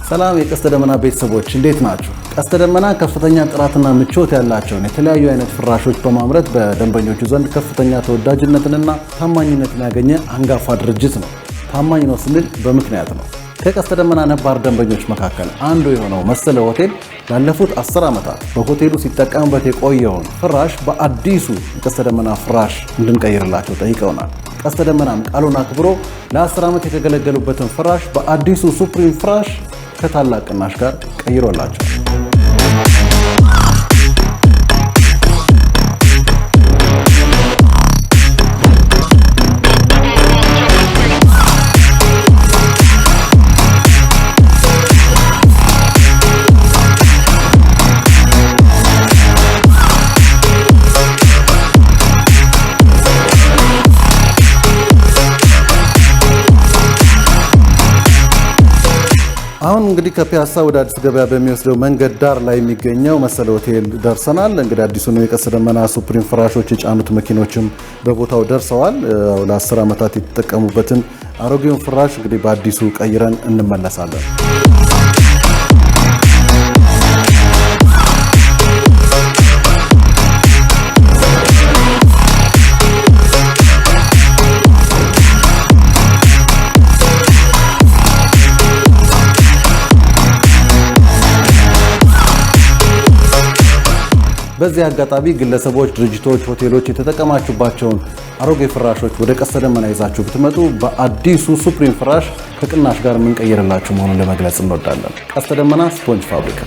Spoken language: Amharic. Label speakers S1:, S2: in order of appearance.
S1: ሰላም የቀስተ ደመና ቤተሰቦች እንዴት ናችሁ? ቀስተ ደመና ከፍተኛ ጥራትና ምቾት ያላቸውን የተለያዩ አይነት ፍራሾች በማምረት በደንበኞቹ ዘንድ ከፍተኛ ተወዳጅነትንና ታማኝነትን ያገኘ አንጋፋ ድርጅት ነው። ታማኝ ነው ስንል በምክንያት ነው። ከቀስተ ደመና ነባር ደንበኞች መካከል አንዱ የሆነው መሰለ ሆቴል ላለፉት 10 ዓመታት በሆቴሉ ሲጠቀምበት የቆየውን ፍራሽ በአዲሱ የቀስተ ደመና ፍራሽ እንድንቀይርላቸው ጠይቀውናል። ቀስተ ደመናም ቃሉን አክብሮ ለ10 ዓመት የተገለገሉበትን ፍራሽ በአዲሱ ሱፕሪም ፍራሽ ከታላቅ ቅናሽ ጋር ቀይሮላቸው አሁን እንግዲህ ከፒያሳ ወደ አዲስ ገበያ በሚወስደው መንገድ ዳር ላይ የሚገኘው መሰለ ሆቴል ደርሰናል። እንግዲህ አዲሱን የቀስተ ደመና ሱፕሪም ፍራሾች የጫኑት መኪኖችም በቦታው ደርሰዋል። ለ10 ዓመታት የተጠቀሙበትን አሮጌውን ፍራሽ እንግዲህ በአዲሱ ቀይረን እንመለሳለን። በዚህ አጋጣሚ ግለሰቦች፣ ድርጅቶች፣ ሆቴሎች የተጠቀማችሁባቸውን አሮጌ ፍራሾች ወደ ቀስተ ደመና ይዛችሁ ብትመጡ በአዲሱ ሱፕሪም ፍራሽ ከቅናሽ ጋር የምንቀይርላችሁ መሆኑን ለመግለጽ እንወዳለን። ቀስተ ደመና ስፖንጅ ፋብሪካ